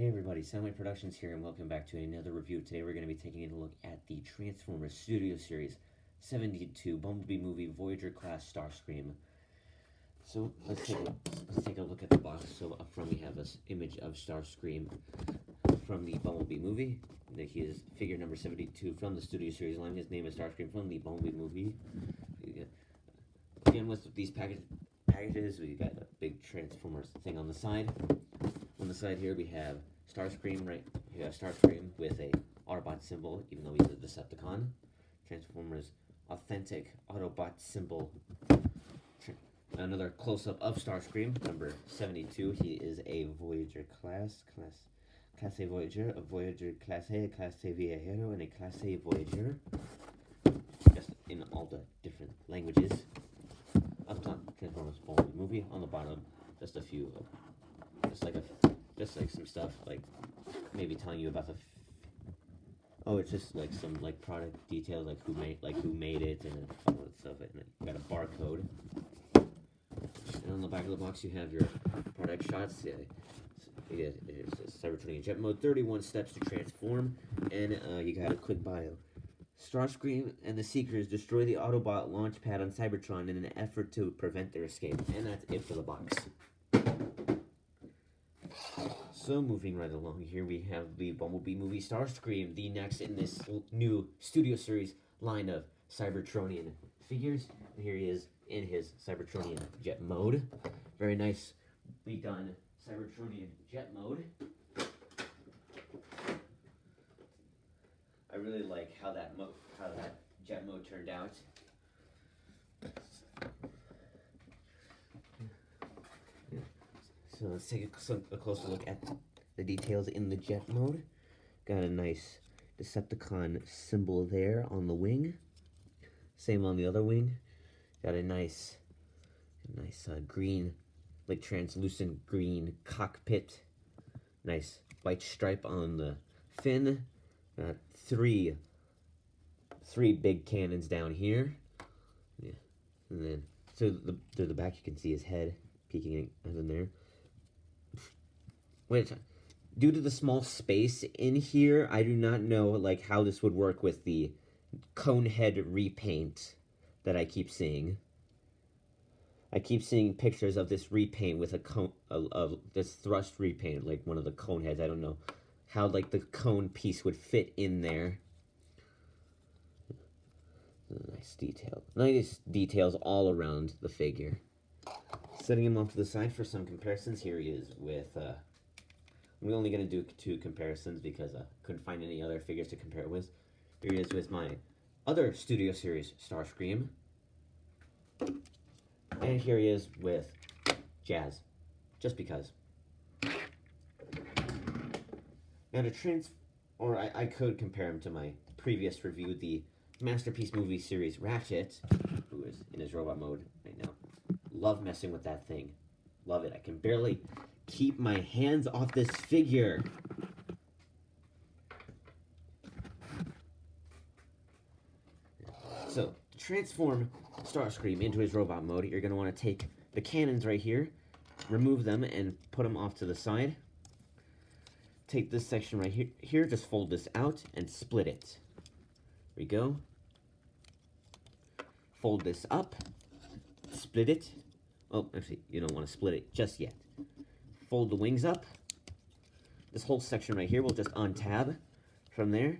Hey everybody, Soundwave Productions here, and welcome back to another review. Today we're going to be taking a look at the Transformers Studio Series 72 Bumblebee movie Voyager class Starscream. So let's take a look at the box. So up front we have this image of Starscream from the Bumblebee movie. He is figure number 72 from the Studio Series line. His name is Starscream from the Bumblebee movie. Again, with these packages, we got a big Transformers thing on the side. On the side here we have Starscream, right? You have Starscream with a Autobot symbol, even though he's a Decepticon. Transformers authentic Autobot symbol. Another close-up of Starscream, number 72. He is a Voyager class A Voyager, a Voyager class A Viajero, and a class A Voyager. Just in all the different languages. Up top, Transformers Bumblebee movie. On the bottom, just a few, just like some stuff, like maybe telling you about the. It's just like some product details, like who made it, and all that stuff. And you got a barcode. And on the back of the box, you have your product shots. It says Cybertronian Jet Mode, 31 steps to transform, and you got a quick bio. Starscream and the Seekers destroy the Autobot launch pad on Cybertron in an effort to prevent their escape. And that's it for the box. So moving right along here, we have the Bumblebee movie Starscream, the next in this new Studio Series line of Cybertronian figures. And here he is in his Cybertronian jet mode. Very nicely done Cybertronian jet mode. I really like how that jet mode turned out. So let's take a closer look at the details in the jet mode. Got a nice Decepticon symbol there on the wing. Same on the other wing. Got a nice green, like translucent green cockpit. Nice white stripe on the fin. Got three big cannons down here. Yeah, and then to the back you can see his head peeking out in there. Which, due to the small space in here, I do not know how this would work with the cone head repaint that I keep seeing. I keep seeing pictures of this repaint with a cone, this thrust repaint, like one of the cone heads. I don't know how the cone piece would fit in there. Nice details all around the figure. Setting him off to the side for some comparisons. Here he is with. I'm only going to do 2 comparisons because I couldn't find any other figures to compare it with. Here he is with my other Studio Series Starscream. And here he is with Jazz. Just because. Now I could compare him to my previous review, the Masterpiece Movie Series Ratchet, who is in his robot mode right now. Love messing with that thing. Love it. I can barely keep my hands off this figure. So, to transform Starscream into his robot mode, you're going to want to take the cannons right here, remove them, and put them off to the side. Take this section right here, just fold this out and split it. There we go. Fold this up, split it. Oh, actually, you don't want to split it just yet. Fold the wings up. This whole section right here will just untab. From there,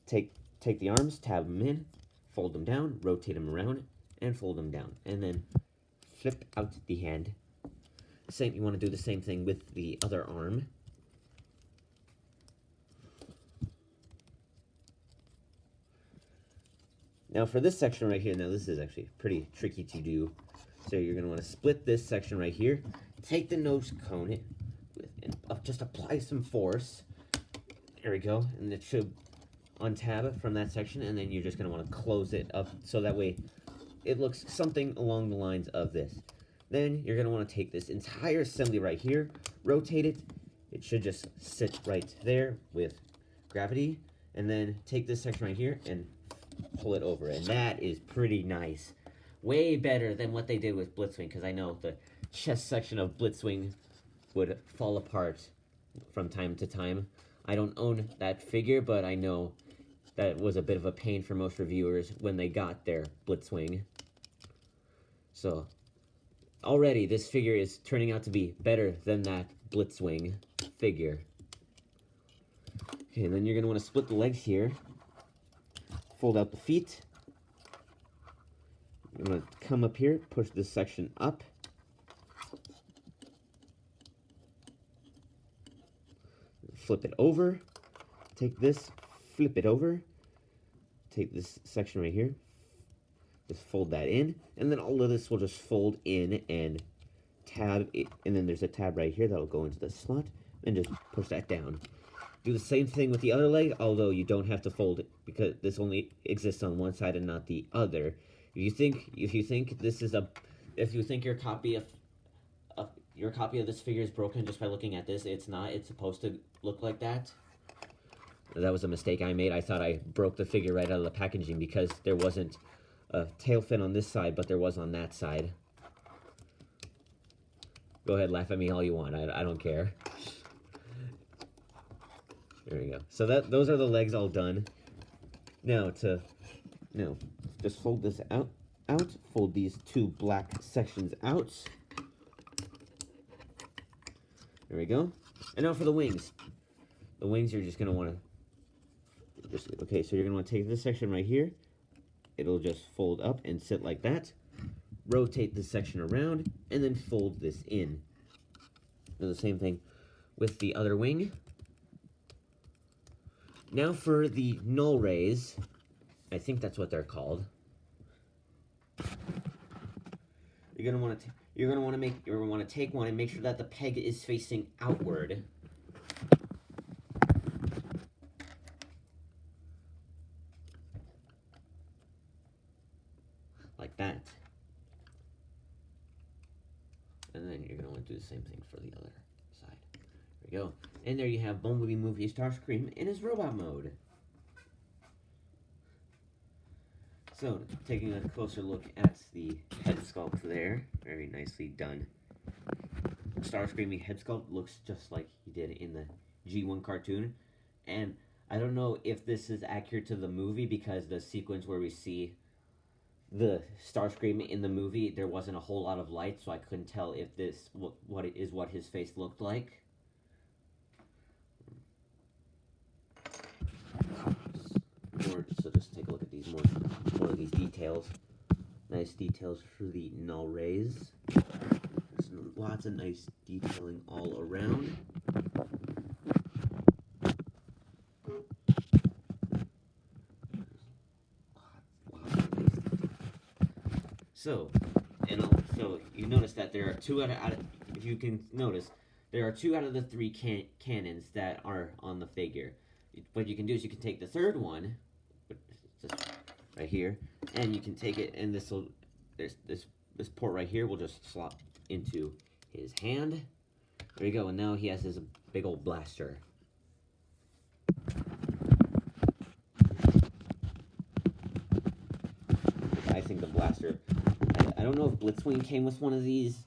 take the arms, tab them in, fold them down, rotate them around, and fold them down. And then flip out the hand. You want to do the same thing with the other arm. Now for this section right here, now this is actually pretty tricky to do. So you're going to want to split this section right here. Take the nose cone and just apply some force. There we go. And it should untab from that section. And then you're just going to want to close it up so that way it looks something along the lines of this. Then you're going to want to take this entire assembly right here, rotate it. It should just sit right there with gravity. And then take this section right here and pull it over. And that is pretty nice. Way better than what they did with Blitzwing, because I know the chest section of Blitzwing would fall apart from time to time. I don't own that figure, but I know that was a bit of a pain for most reviewers when they got their Blitzwing. So, already this figure is turning out to be better than that Blitzwing figure. Okay, and then you're going to want to split the legs here. Fold out the feet. You're going to come up here, push this section up. Flip it over. Take this, flip it over. Take this section right here. Just fold that in. And then all of this will just fold in and tab it. And then there's a tab right here that'll go into the slot. And just push that down. Do the same thing with the other leg, although you don't have to fold it because this only exists on one side and not the other. If you think this is if you think your copy of this figure is broken just by looking at this, it's not. It's supposed to look like that. That was a mistake I made. I thought I broke the figure right out of the packaging because there wasn't a tail fin on this side, but there was on that side. Go ahead, laugh at me all you want. I don't care. There we go. So those are the legs all done. Now just fold this out. Fold these two black sections out. There we go. And now for the wings. The wings you're just gonna want to okay. So you're gonna want to take this section right here. It'll just fold up and sit like that. Rotate this section around and then fold this in. Do the same thing with the other wing. Now for the null rays, I think that's what they're called. You're gonna want to take one and make sure that the peg is facing outward. Like that. And then you're gonna want to do the same thing for the other side. There we go. And there you have Bumblebee Movie Starscream in his robot mode. So, taking a closer look at the head sculpt there, very nicely done. Starscream's head sculpt looks just like he did in the G1 cartoon. And I don't know if this is accurate to the movie because the sequence where we see the Starscream in the movie, there wasn't a whole lot of light, so I couldn't tell if this what his face looked like. So just take a look at these more of these details. Nice details for the null rays. There's lots of nice detailing all around. So you notice that there are two out of if you can notice, there are 2 out of the 3 cannons that are on the figure. What you can do is you can take the third one, just right here, and you can take it, and this port right here will just slot into his hand. There you go, and now he has his big old blaster. I think the blaster. I don't know if Blitzwing came with one of these.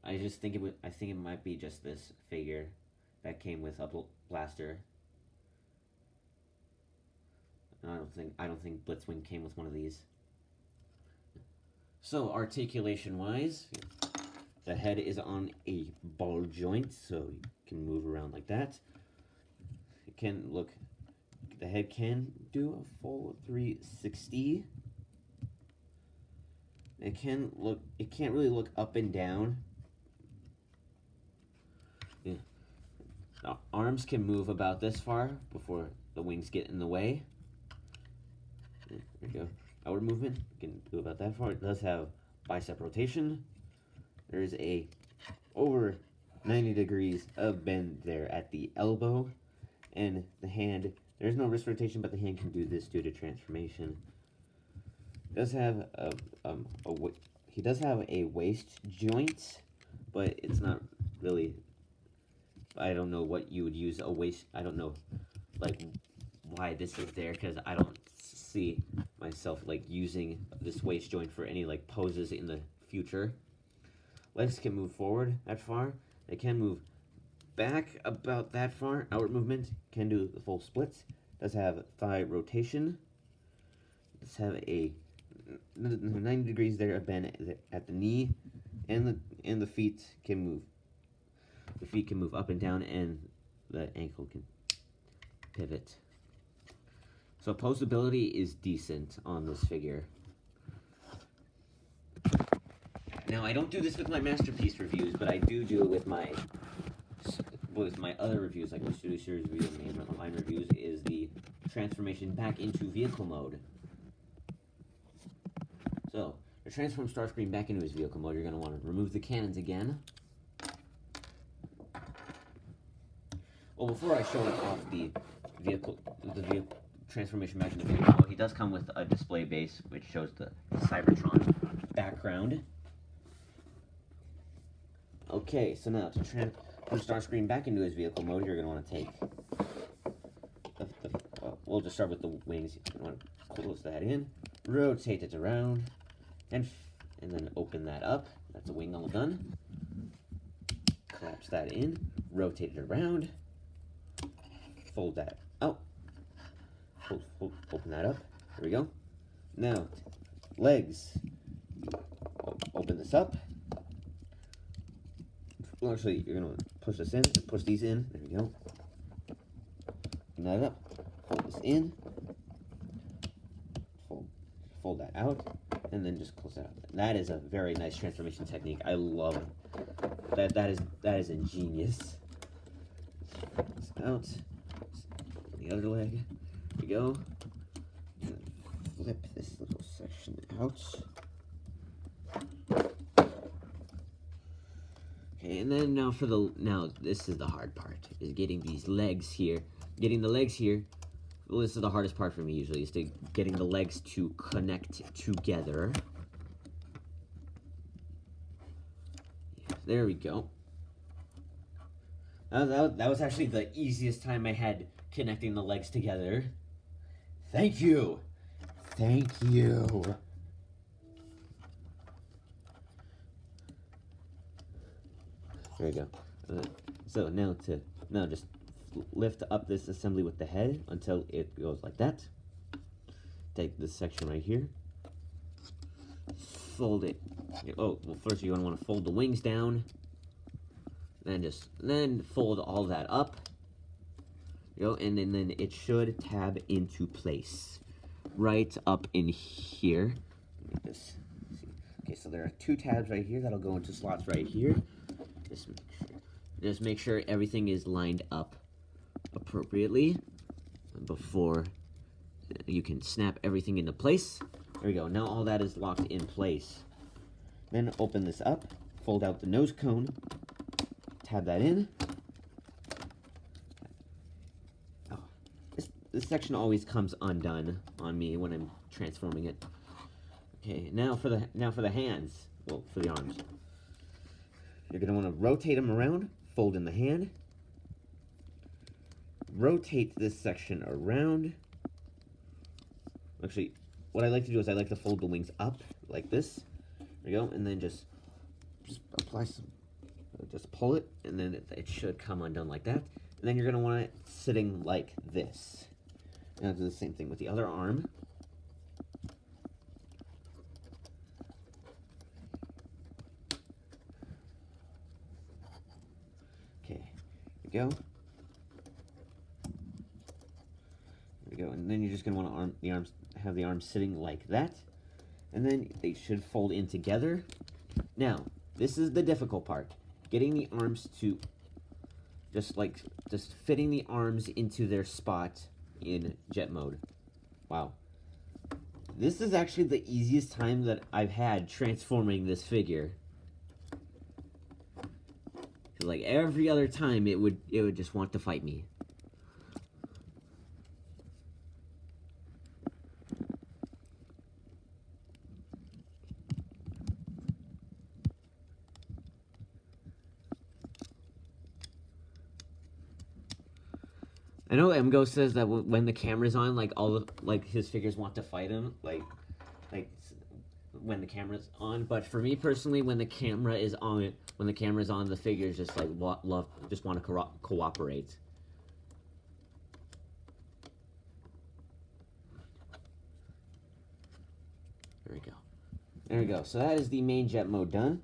I think it might be just this figure that came with a blaster. I don't think Blitzwing came with one of these. So articulation wise, the head is on a ball joint, so you can move around like that. The head can do a full 360. It can't really look up and down. Yeah. The arms can move about this far before the wings get in the way. There we go. Outward movement, you can do about that far. It does have bicep rotation. There's a over 90 degrees of bend there at the elbow. And the hand, there's no wrist rotation, but the hand can do this due to transformation. It does have he does have a waist joint, but it's not really, I don't know what you would use a waist, I don't know like why this is there, because I don't see myself like using this waist joint for any like poses in the future. Legs can move forward that far. They can move back about that far. Outward movement, can do the full splits. Does have thigh rotation. Does have a 90 degrees there, a bend at the knee, and the feet can move. The feet can move up and down, and the ankle can pivot. So posability is decent on this figure. Now I don't do this with my masterpiece reviews, but I do it with my other reviews, like my Studio Series reviews and my line reviews, is the transformation back into vehicle mode. So, to transform Starscream back into his vehicle mode, you're going to want to remove the cannons again. Well, before I show off the vehicle transformation back into vehicle mode, he does come with a display base, which shows the Cybertron background. Okay, so now to put Starscream back into his vehicle mode, you're going to want to take we'll just start with the wings. You want to close that in, rotate it around, and then open that up. That's a wing all done. Collapse that in, rotate it around, fold that out, open that up. There we go. Now, legs. Open this up. Well, actually, you're going to push this in, push these in. There we go. Open that up. Fold this in. Fold that out. And then just close that out. That is a very nice transformation technique. I love it. That is ingenious. This out. The other leg. There we go. And flip this little section out. Okay, and then now this is the hard part, is getting these legs here. Getting the legs here, well, this is the hardest part for me usually, is getting the legs to connect together. There we go. That was actually the easiest time I had connecting the legs together. Thank you. Thank you. There we go. So now just lift up this assembly with the head until it goes like that. Take this section right here. Fold it. Oh, well, first you're gonna want to fold the wings down. Then fold all that up. You know, and then it should tab into place. Right up in here. Let me just see. Okay, so there are two tabs right here that'll go into slots right here. Just make sure everything is lined up appropriately before you can snap everything into place. There we go. Now all that is locked in place. Then open this up, fold out the nose cone, tab that in. Oh, this section always comes undone on me when I'm transforming it. Okay, now for the hands. Well, for the arms. You're going to want to rotate them around, fold in the hand, rotate this section around. Actually, what I like to do is I like to fold the wings up like this. There we go, and then just apply some, just pull it, and then it should come undone like that. And then you're going to want it sitting like this. And I'll do the same thing with the other arm. Go. There we go, and then you're just going to want to have the arms sitting like that, and then they should fold in together. Now, this is the difficult part: getting the arms to just fitting the arms into their spot in jet mode. Wow, this is actually the easiest time that I've had transforming this figure. Like every other time, it would just want to fight me. I know MGO says that when the camera's on, like his figures want to fight him. Like when the camera's on, but for me personally, when the camera is on, the figures just like want to cooperate. There we go. There we go. So that is the main jet mode done.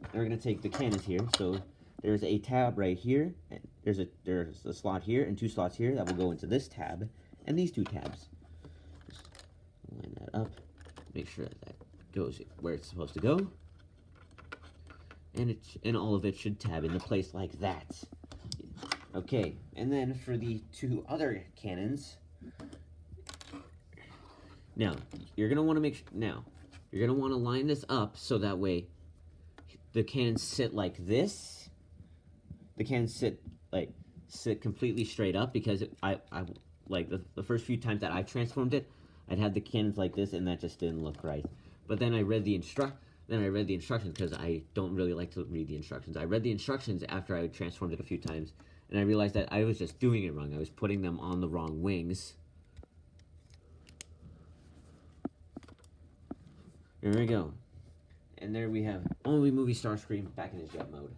And we're gonna take the cannons here. So there's a tab right here. And there's a slot here and 2 slots here that will go into this tab and these 2 tabs. Just line that up. Make sure that goes where it's supposed to go. And all of it should tab into place like that. Okay, and then for the 2 other cannons. Now, you're gonna want to line this up so that way the cannons sit like this. The cannons sit completely straight up, because I like the first few times that I transformed it, I'd have the cannons like this, and that just didn't look right. But then I read the instructions, because I don't really like to read the instructions. I read the instructions after I transformed it a few times, and I realized that I was just doing it wrong. I was putting them on the wrong wings. There we go. And there we have only movie Starscream back in his jet mode.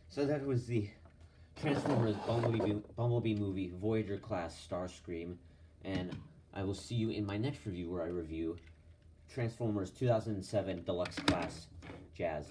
So that was the Transformers Bumblebee movie Voyager class Starscream, and I will see you in my next review where I review Transformers 2007 Deluxe class Jazz.